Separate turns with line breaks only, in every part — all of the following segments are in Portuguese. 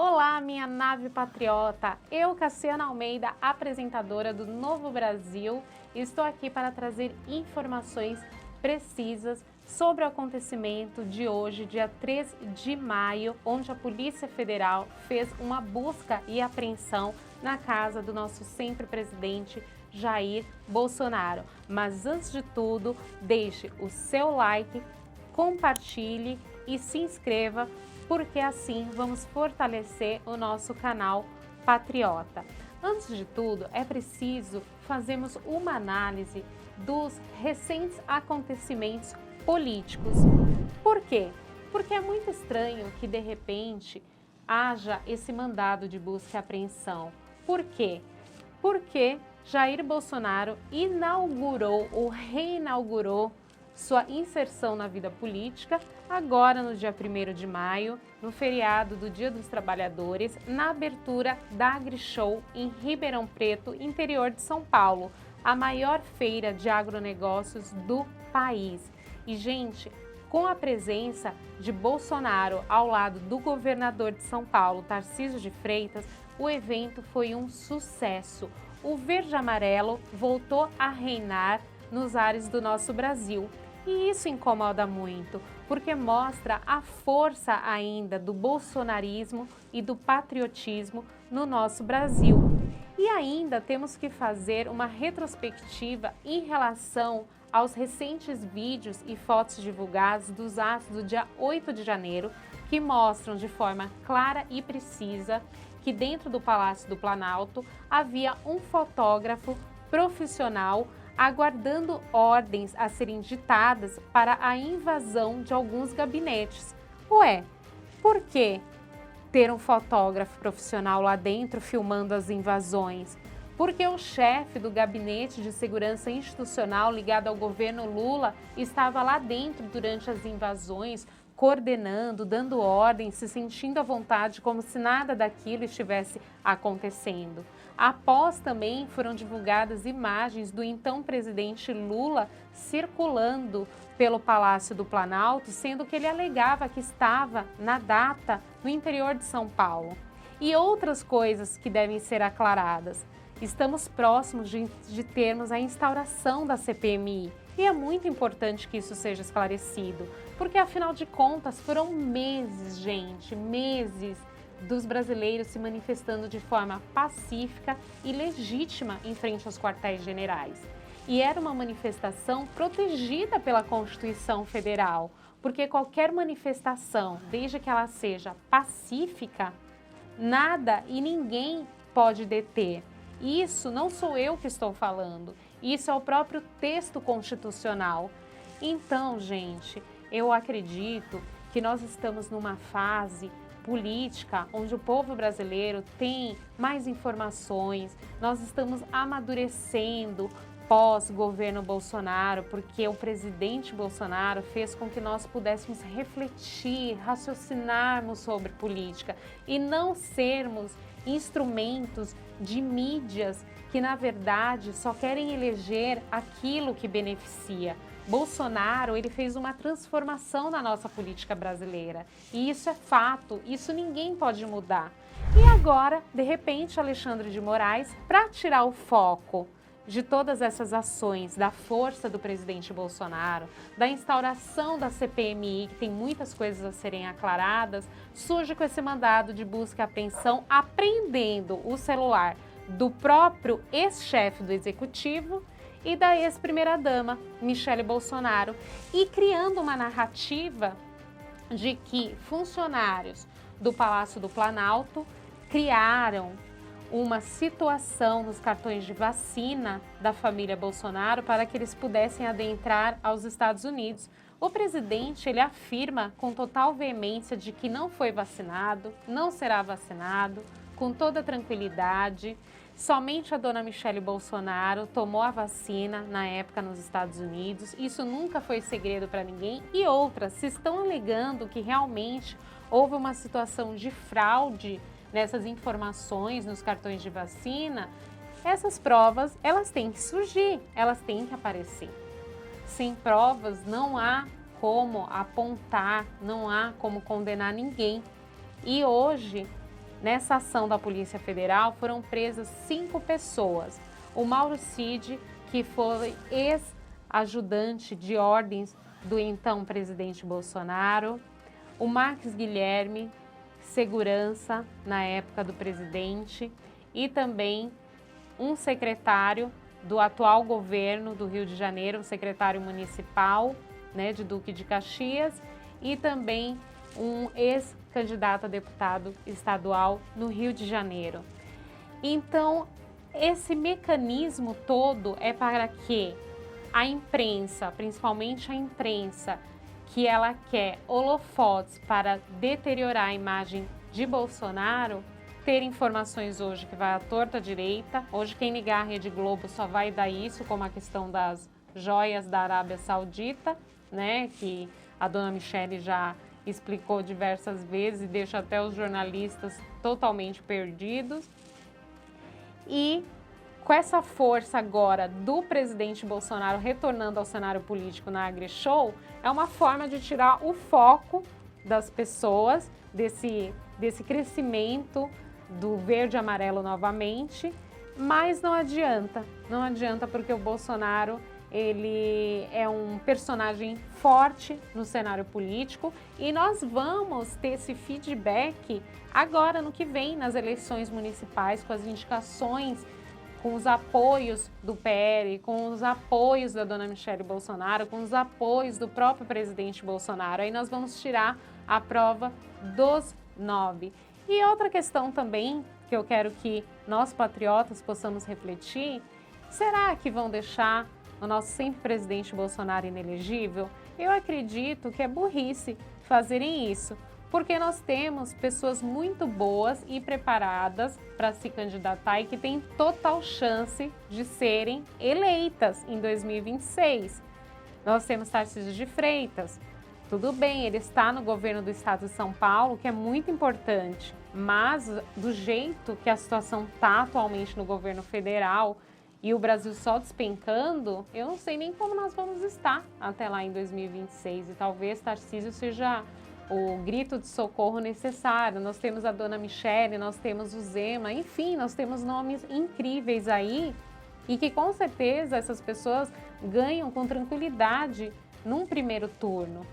Olá, minha nave patriota! Eu, Cassiana Almeida, apresentadora do Novo Brasil, estou aqui para trazer informações precisas sobre o acontecimento de hoje, dia 3 de maio, onde a Polícia Federal fez uma busca e apreensão na casa do nosso sempre presidente Jair Bolsonaro. Mas antes de tudo, deixe o seu like, compartilhe e se inscreva, porque assim vamos fortalecer o nosso canal Patriota. Antes de tudo, é preciso fazermos uma análise dos recentes acontecimentos políticos. Por quê? Porque é muito estranho que, de repente, haja esse mandado de busca e apreensão. Por quê? Porque Jair Bolsonaro inaugurou ou reinaugurou sua inserção na vida política, agora no dia 1º de maio, no feriado do Dia dos Trabalhadores, na abertura da AgriShow em Ribeirão Preto, interior de São Paulo, a maior feira de agronegócios do país. E, gente, com a presença de Bolsonaro ao lado do governador de São Paulo, Tarcísio de Freitas, o evento foi um sucesso. O verde-amarelo voltou a reinar nos ares do nosso Brasil. E isso incomoda muito, porque mostra a força ainda do bolsonarismo e do patriotismo no nosso Brasil. E ainda temos que fazer uma retrospectiva em relação aos recentes vídeos e fotos divulgados dos atos do dia 8 de janeiro, que mostram de forma clara e precisa que dentro do Palácio do Planalto havia um fotógrafo profissional aguardando ordens a serem ditadas para a invasão de alguns gabinetes. Ué, por que ter um fotógrafo profissional lá dentro filmando as invasões? Porque o chefe do Gabinete de Segurança Institucional ligado ao governo Lula estava lá dentro durante as invasões, coordenando, dando ordens, se sentindo à vontade como se nada daquilo estivesse acontecendo. Após também foram divulgadas imagens do então presidente Lula circulando pelo Palácio do Planalto, sendo que ele alegava que estava na data no interior de São Paulo. E outras coisas que devem ser aclaradas. Estamos próximos de termos a instauração da CPMI e é muito importante que isso seja esclarecido, porque afinal de contas foram meses, gente, meses dos brasileiros se manifestando de forma pacífica e legítima em frente aos quartéis generais. E era uma manifestação protegida pela Constituição Federal, porque qualquer manifestação, desde que ela seja pacífica, nada e ninguém pode deter. Isso não sou eu que estou falando, isso é o próprio texto constitucional. Então, gente, eu acredito que nós estamos numa fase política onde o povo brasileiro tem mais informações, nós estamos amadurecendo pós-governo Bolsonaro, porque o presidente Bolsonaro fez com que nós pudéssemos refletir, raciocinarmos sobre política e não sermos instrumentos de mídias que, na verdade, só querem eleger aquilo que beneficia. Bolsonaro, ele fez uma transformação na nossa política brasileira. E isso é fato, isso ninguém pode mudar. E agora, de repente, Alexandre de Moraes, para tirar o foco de todas essas ações, da força do presidente Bolsonaro, da instauração da CPMI, que tem muitas coisas a serem aclaradas, surge com esse mandado de busca e apreensão, apreendendo o celular do próprio ex-chefe do Executivo e da ex-primeira-dama, Michele Bolsonaro, e criando uma narrativa de que funcionários do Palácio do Planalto criaram uma situação nos cartões de vacina da família Bolsonaro para que eles pudessem adentrar aos Estados Unidos. O presidente, ele afirma com total veemência de que não foi vacinado, não será vacinado, com toda tranquilidade. Somente a dona Michele Bolsonaro tomou a vacina na época nos Estados Unidos. Isso nunca foi segredo para ninguém. E outras, se estão alegando que realmente houve uma situação de fraude nessas informações nos cartões de vacina, essas provas, elas têm que surgir, elas têm que aparecer. Sem provas não há como apontar, não há como condenar ninguém. E hoje nessa ação da Polícia Federal foram presas 5 pessoas. O Mauro Cid, que foi ex-ajudante de ordens do então presidente Bolsonaro, o Marques Guilherme, segurança na época do presidente, e também um secretário do atual governo do Rio de Janeiro, um secretário municipal, né, de Duque de Caxias, e também um ex-candidato a deputado estadual no Rio de Janeiro. Então, esse mecanismo todo é para que a imprensa, principalmente a imprensa, que ela quer holofotes para deteriorar a imagem de Bolsonaro, ter informações hoje que vai à torta à direita. Hoje quem ligar a Rede Globo só vai dar isso, como a questão das joias da Arábia Saudita, né, que a dona Michele já explicou diversas vezes e deixa até os jornalistas totalmente perdidos. E com essa força agora do presidente Bolsonaro retornando ao cenário político na AgriShow, é uma forma de tirar o foco das pessoas desse crescimento do verde e amarelo novamente, mas não adianta porque o Bolsonaro ele é um personagem forte no cenário político e nós vamos ter esse feedback agora no que vem nas eleições municipais, com as indicações, com os apoios do PL, com os apoios da dona Michele Bolsonaro, com os apoios do próprio presidente Bolsonaro. Aí nós vamos tirar a prova dos 9. E outra questão também que eu quero que nós patriotas possamos refletir, será que vão deixar o nosso sempre presidente Bolsonaro inelegível? Eu acredito que é burrice fazerem isso, porque nós temos pessoas muito boas e preparadas para se candidatar e que têm total chance de serem eleitas em 2026. Nós temos Tarcísio de Freitas. Tudo bem, ele está no governo do estado de São Paulo, que é muito importante, mas do jeito que a situação está atualmente no governo federal e o Brasil só despencando, eu não sei nem como nós vamos estar até lá em 2026. E talvez Tarcísio seja o grito de socorro necessário. Nós temos a dona Michele, nós temos o Zema, enfim, nós temos nomes incríveis aí e que com certeza essas pessoas ganham com tranquilidade num primeiro turno,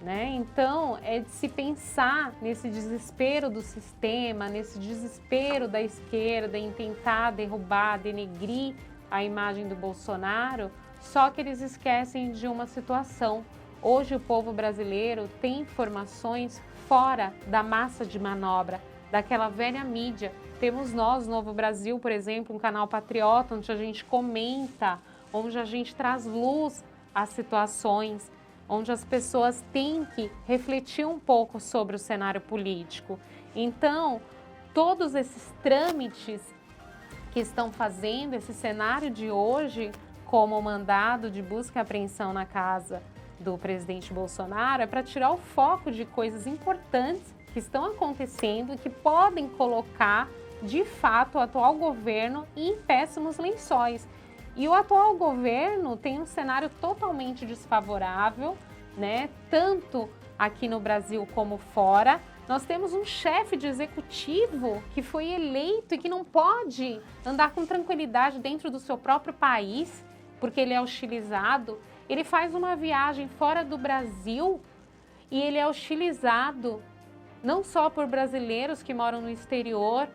né? Então, é de se pensar nesse desespero do sistema, nesse desespero da esquerda em tentar derrubar, denegrir a imagem do Bolsonaro, só que eles esquecem de uma situação. Hoje o povo brasileiro tem informações fora da massa de manobra, daquela velha mídia. Temos nós, Novo Brasil, por exemplo, um canal patriota, onde a gente comenta, onde a gente traz luz às situações, onde as pessoas têm que refletir um pouco sobre o cenário político. Então, todos esses trâmites que estão fazendo esse cenário de hoje, como o mandado de busca e apreensão na casa do presidente Bolsonaro, é para tirar o foco de coisas importantes que estão acontecendo e que podem colocar, de fato, o atual governo em péssimos lençóis. E o atual governo tem um cenário totalmente desfavorável, né? Tanto aqui no Brasil como fora. Nós temos um chefe de executivo que foi eleito e que não pode andar com tranquilidade dentro do seu próprio país, porque ele é hostilizado. Ele faz uma viagem fora do Brasil e ele é hostilizado não só por brasileiros que moram no exterior,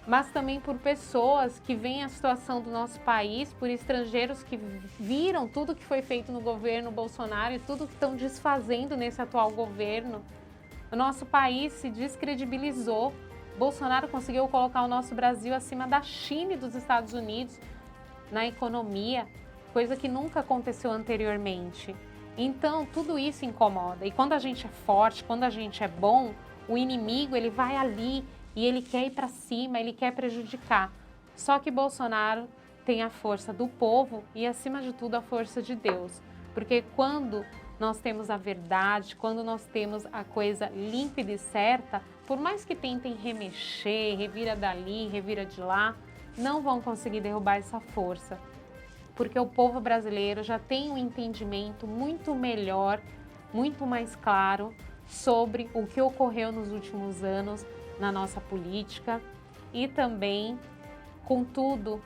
mas também por pessoas que veem a situação do nosso país, por estrangeiros que viram tudo que foi feito no governo Bolsonaro e tudo que estão desfazendo nesse atual governo. O nosso país se descredibilizou. Bolsonaro conseguiu colocar o nosso Brasil acima da China e dos Estados Unidos na economia, coisa que nunca aconteceu anteriormente. Então, tudo isso incomoda. E quando a gente é forte, quando a gente é bom, o inimigo ele vai ali e ele quer ir para cima, ele quer prejudicar. Só que Bolsonaro tem a força do povo e, acima de tudo, a força de Deus. Porque quando nós temos a verdade, quando nós temos a coisa límpida e certa, por mais que tentem remexer, revira dali, revira de lá, não vão conseguir derrubar essa força. Porque o povo brasileiro já tem um entendimento muito melhor, muito mais claro sobre o que ocorreu nos últimos anos na nossa política e também com tudo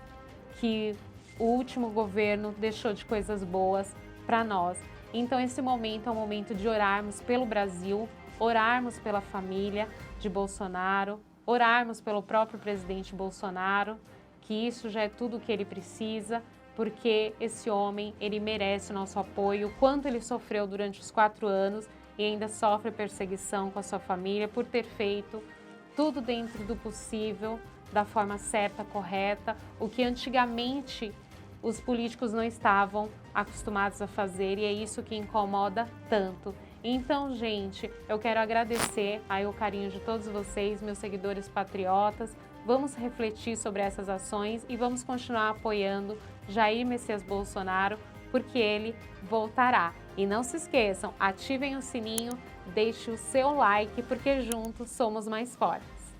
que o último governo deixou de coisas boas para nós. Então esse momento é um momento de orarmos pelo Brasil, orarmos pela família de Bolsonaro, orarmos pelo próprio presidente Bolsonaro, que isso já é tudo o que ele precisa, porque esse homem, ele merece o nosso apoio, o quanto ele sofreu durante os 4 anos e ainda sofre perseguição com a sua família por ter feito tudo dentro do possível, da forma certa, correta, o que antigamente os políticos não estavam acostumados a fazer, e é isso que incomoda tanto. Então, gente, eu quero agradecer aí o carinho de todos vocês, meus seguidores patriotas. Vamos refletir sobre essas ações e vamos continuar apoiando Jair Messias Bolsonaro, porque ele voltará. E não se esqueçam, ativem o sininho, deixe o seu like, porque juntos somos mais fortes.